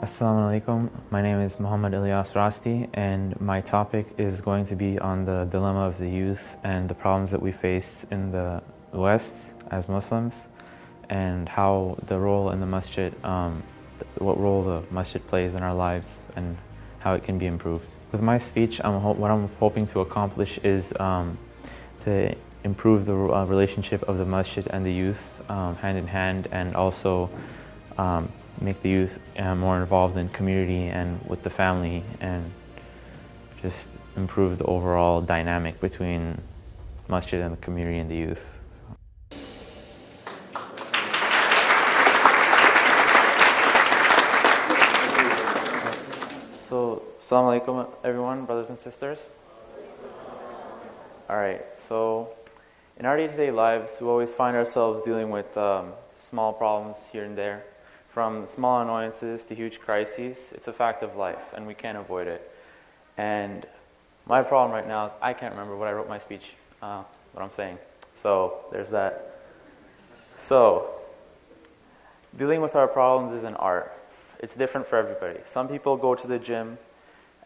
Assalamu alaikum. My name is Mohammad Elyas Rasti, and my topic is going to be on the dilemma of the youth and the problems that we face in the West as Muslims, and how the role in the masjid, what role the masjid plays in our lives, and how it can be improved. With my speech, what I'm hoping to accomplish is to improve the relationship of the masjid and the youth hand in hand, and also make the youth more involved in community and with the family, and just improve the overall dynamic between masjid and the community and the youth. So, assalamu alaikum everyone, brothers and sisters. Alright, so in our day-to-day lives, we always find ourselves dealing with small problems here and there. From small annoyances to huge crises, it's a fact of life, and we can't avoid it. And my problem right now is I can't remember what I wrote my speech, what I'm saying. So there's that. So, dealing with our problems is an art. It's different for everybody. Some people go to the gym,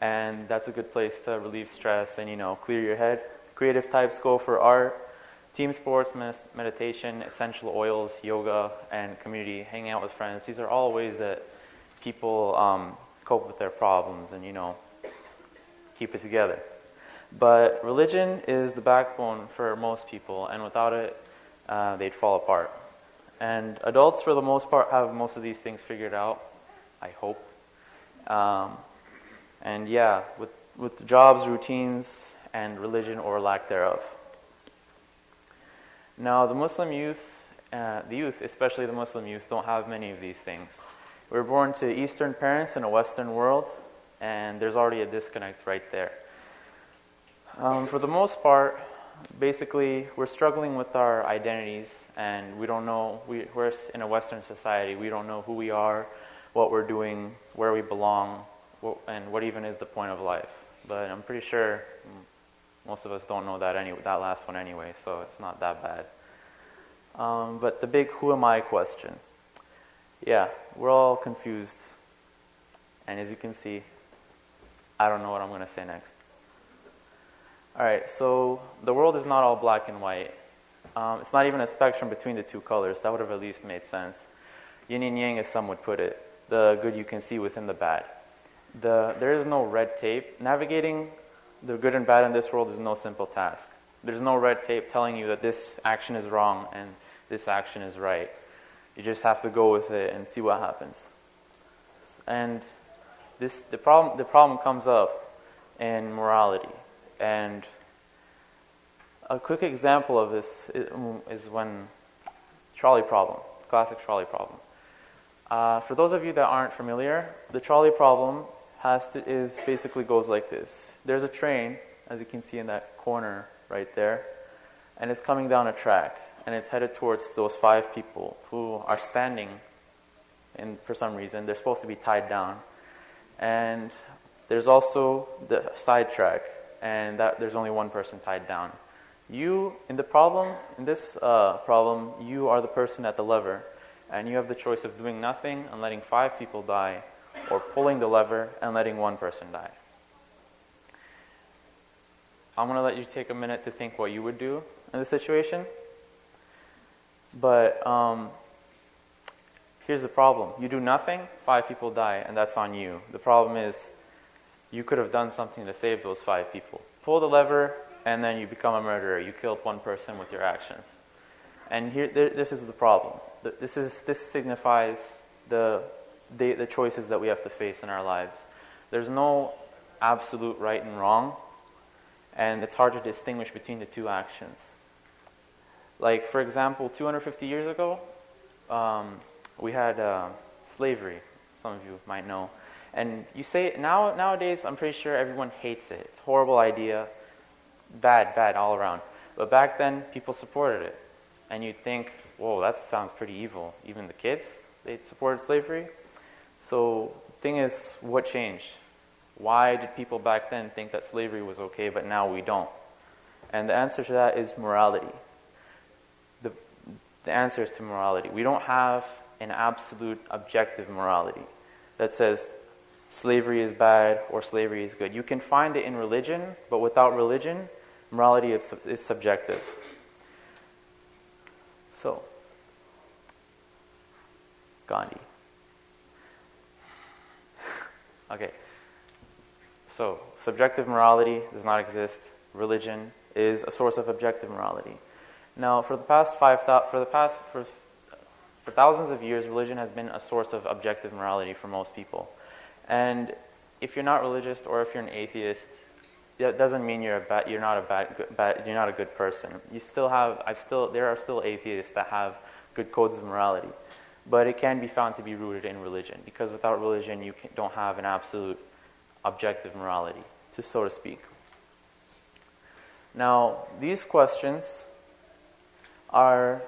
and that's a good place to relieve stress and, clear your head. Creative types go for art. Team sports, meditation, essential oils, yoga, and community, hanging out with friends. These are all ways that people cope with their problems and, keep it together. But religion is the backbone for most people, and without it, they'd fall apart. And adults, for the most part, have most of these things figured out, I hope. And yeah, with jobs, routines, and religion or lack thereof. Now, the Muslim youth, especially the Muslim youth, don't have many of these things. We're born to Eastern parents in a Western world, and there's already a disconnect right there. For the most part, basically, we're struggling with our identities, and we don't know, we're in a Western society, we don't know who we are, what we're doing, where we belong, and what even is the point of life. But I'm pretty sure most of us don't know that last one anyway, so it's not that bad. But the big who am I question. Yeah, we're all confused. And as you can see, I don't know what I'm going to say next. Alright, so the world is not all black and white. It's not even a spectrum between the two colors. That would have at least made sense. Yin and yang, as some would put it. The good you can see within the bad. There is no red tape. Navigating the good and bad in this world is no simple task. There's no red tape telling you that this action is wrong and this action is right. You just have to go with it and see what happens. And the problem comes up in morality. And a quick example of this is when trolley problem, classic trolley problem. For those of you that aren't familiar, the trolley problem basically goes like this. There's a train, as you can see in that corner right there, and it's coming down a track, and it's headed towards those 5 people who are standing, and for some reason they're supposed to be tied down. And there's also the side track, and there's only one person tied down. In this problem, you are the person at the lever, and you have the choice of doing nothing and letting 5 people die, or pulling the lever and letting one person die. I'm going to let you take a minute to think what you would do in this situation. But here's the problem. You do nothing, 5 people die, and that's on you. The problem is you could have done something to save those 5 people. Pull the lever, and then you become a murderer. You killed one person with your actions. And this is the problem. This signifies the choices that we have to face in our lives. There's no absolute right and wrong, and it's hard to distinguish between the two actions. Like, for example, 250 years ago, we had slavery. Some of you might know. And you say, nowadays, I'm pretty sure everyone hates it. It's a horrible idea. Bad all around. But back then, people supported it. And you'd think, whoa, that sounds pretty evil. Even the kids, they supported slavery. So the thing is, what changed? Why did people back then think that slavery was okay, but now we don't? And the answer to that is morality. The answer is to morality. We don't have an absolute objective morality. that says slavery is bad or slavery is good. You can find it in religion, but without religion, morality is subjective. So, Gandhi. Okay. So, subjective morality does not exist. Religion is a source of objective morality. Now, for thousands of years, religion has been a source of objective morality for most people. And if you're not religious or if you're an atheist, that doesn't mean you're not a good person. There are still atheists that have good codes of morality, but it can be found to be rooted in religion, because without religion, you don't have an absolute objective morality, so to speak. Now, these questions are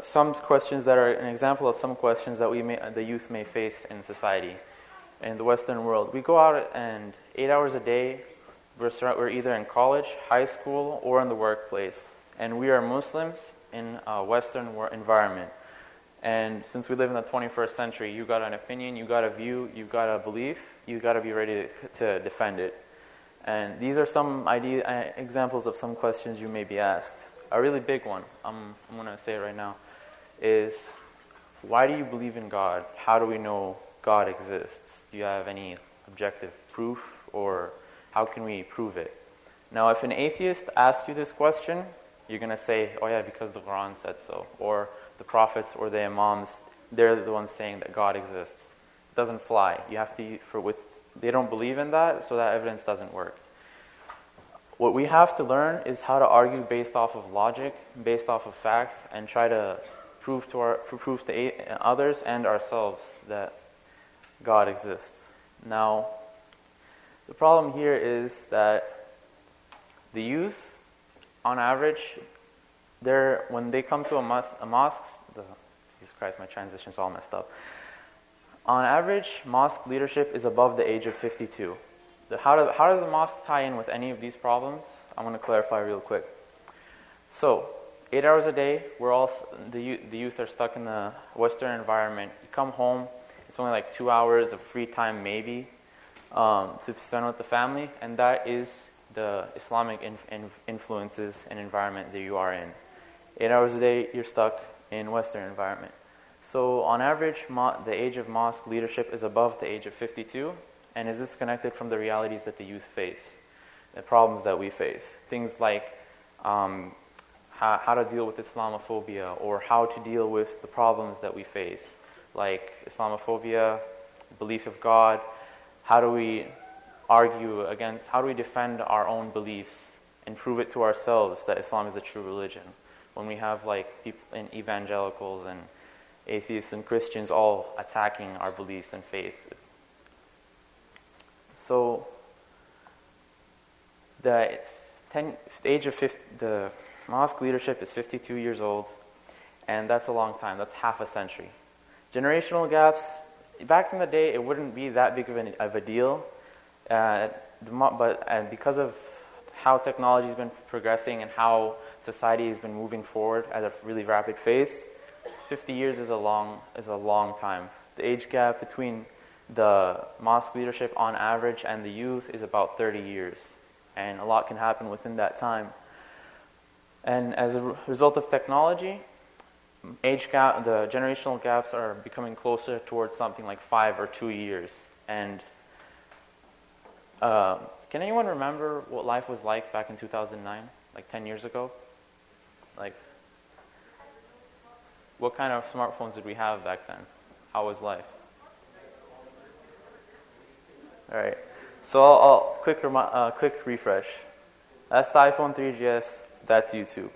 some questions that are an example of some questions that the youth may face in society, in the Western world. We go out and 8 hours a day, we're either in college, high school, or in the workplace. And we are Muslims in a Western environment. And since we live in the 21st century, you got an opinion, you got a view, you got a belief, you got to be ready to defend it. And these are some examples of some questions you may be asked. A really big one, I'm going to say it right now, is why do you believe in God? How do we know God exists? Do you have any objective proof, or how can we prove it? Now, if an atheist asks you this question, you're going to say, oh yeah, because the Quran said so, or the prophets or the imams, they're the ones saying that God exists. It doesn't fly. They don't believe in that, so that evidence doesn't work. What we have to learn is how to argue based off of logic, based off of facts, and try to prove to others and ourselves that God exists. Now, the problem here is that the youth, on average, when they come to a mosque, Jesus Christ, my transition's all messed up. On average, mosque leadership is above the age of 52. How does the mosque tie in with any of these problems? I'm going to clarify real quick. So, 8 hours a day, the youth are stuck in the Western environment. You come home, it's only like 2 hours of free time maybe to spend with the family, and that is the Islamic influences and environment that you are in. 8 hours a day, you're stuck in Western environment. So on average, the age of mosque leadership is above the age of 52, and is disconnected from the realities that the youth face, the problems that we face. Things like how to deal with Islamophobia, or how to deal with the problems that we face, like Islamophobia, belief of God. How do we defend our own beliefs and prove it to ourselves that Islam is the true religion, when we have like people in evangelicals and atheists and Christians all attacking our beliefs and faith? So the mosque leadership is 52 years old, and that's a long time. That's half a century. Generational gaps, back in the day, it wouldn't be that big of a deal, but because of how technology has been progressing and how society has been moving forward at a really rapid pace, 50 years is a long time. The age gap between the mosque leadership on average and the youth is about 30 years, and a lot can happen within that time. And as a result of technology, the generational gaps are becoming closer towards something like 5 or 2 years. And can anyone remember what life was like back in 2009, like 10 years ago? Like, what kind of smartphones did we have back then? How was life? All right. So I'll quick refresh. That's the iPhone 3GS. That's YouTube.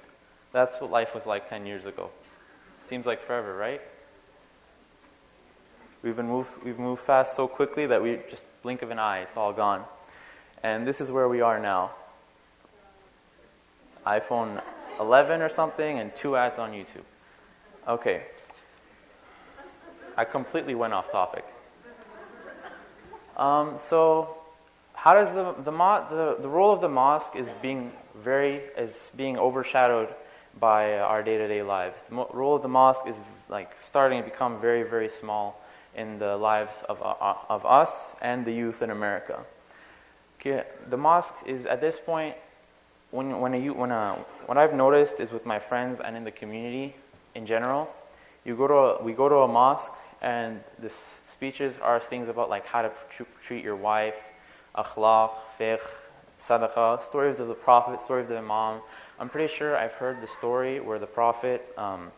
That's what life was like 10 years ago. Seems like forever, right? We've moved fast so quickly that we just blink of an eye, it's all gone. And this is where we are now. iPhone 11 or something, and 2 ads on YouTube. Okay. I completely went off topic. So, how does the role of the mosque is being overshadowed by our day-to-day lives? The role of the mosque is like starting to become very, very small in the lives of us and the youth in America. Okay, the mosque is, at this point, what I've noticed is with my friends and in the community in general, we go to a mosque and the speeches are things about like how to treat your wife, akhlaq, fiqh, sadaqah, stories of the Prophet, stories of the Imam. I'm pretty sure I've heard the story where the Prophet, the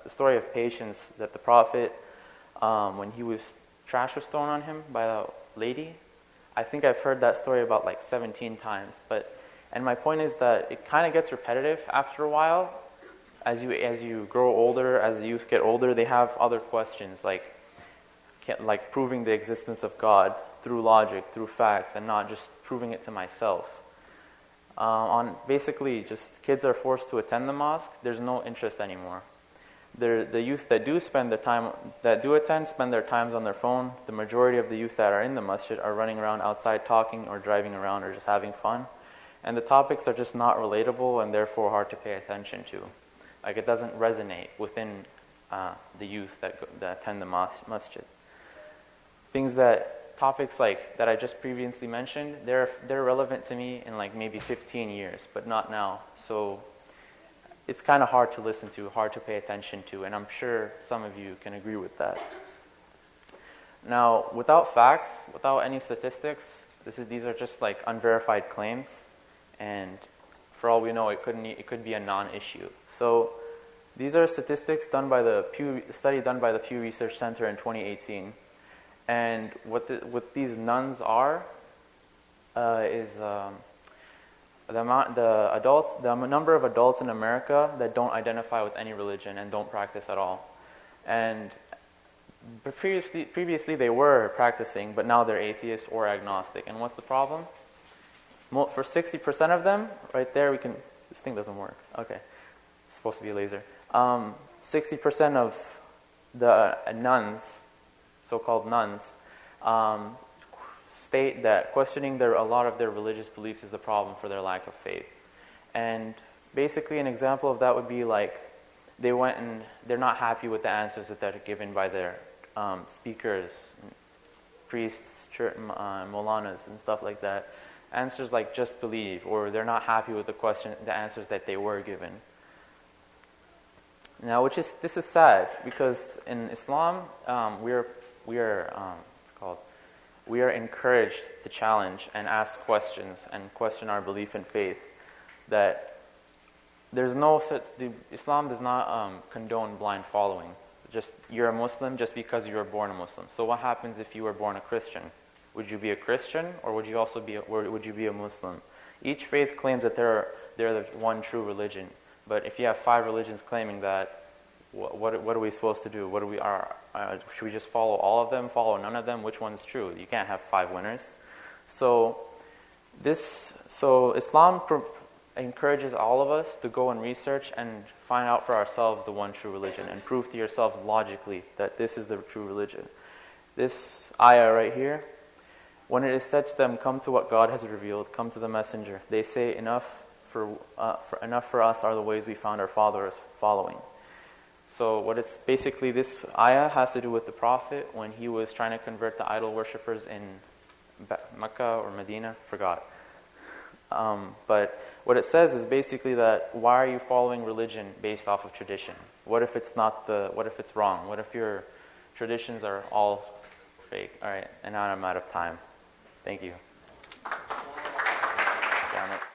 story of patience, that the Prophet, when trash was thrown on him by a lady, I think I've heard that story about like 17 times. And my point is that it kind of gets repetitive after a while. As you grow older, as the youth get older, they have other questions like proving the existence of God through logic, through facts, and not just proving it to myself. Basically, just kids are forced to attend the mosque. There's no interest anymore. The youth that do attend spend their times on their phone. The majority of the youth that are in the masjid are running around outside talking or driving around or just having fun. And the topics are just not relatable and therefore hard to pay attention to. Like, it doesn't resonate within the youth that attend the masjid. Topics like that I just previously mentioned, they're relevant to me in like maybe 15 years, but not now. So it's kind of hard to listen to, hard to pay attention to, and I'm sure some of you can agree with that. Now, without facts, without any statistics, these are just like unverified claims, and for all we know, it could be a non-issue. So these are statistics done by the study done by the Pew Research Center in 2018. And what these nuns are is the number of adults in America that don't identify with any religion and don't practice at all. And previously they were practicing, but now they're atheists or agnostic. And what's the problem? For 60% of them, right there, this thing doesn't work. Okay, it's supposed to be a laser. 60% of the nuns, so-called nuns, state that questioning a lot of their religious beliefs is the problem for their lack of faith. And basically an example of that would be like they went and they're not happy with the answers that are given by their speakers, priests, molanas, and stuff like that. Answers like just believe, or they're not happy with the answers that they were given. Now, this is sad because in Islam, we are encouraged to challenge and ask questions and question our belief in faith. That Islam does not condone blind following. Just you're a Muslim just because you were born a Muslim. So what happens if you were born a Christian? Would you be a Christian, or would you be a Muslim? Each faith claims that they're the one true religion. But if you have 5 religions claiming that, what are we supposed to do? Should we just follow all of them, follow none of them? Which one's true? You can't have 5 winners. So Islam encourages all of us to go and research and find out for ourselves the one true religion and prove to yourselves logically that this is the true religion. This ayah right here, when it is said to them, come to what God has revealed, come to the messenger, they say, enough for us are the ways we found our fathers following. So basically this ayah has to do with the Prophet when he was trying to convert the idol worshippers in Mecca or Medina, forgot. But what it says is basically that why are you following religion based off of tradition? What if it's wrong? What if your traditions are all fake? All right, and now I'm out of time. Thank you.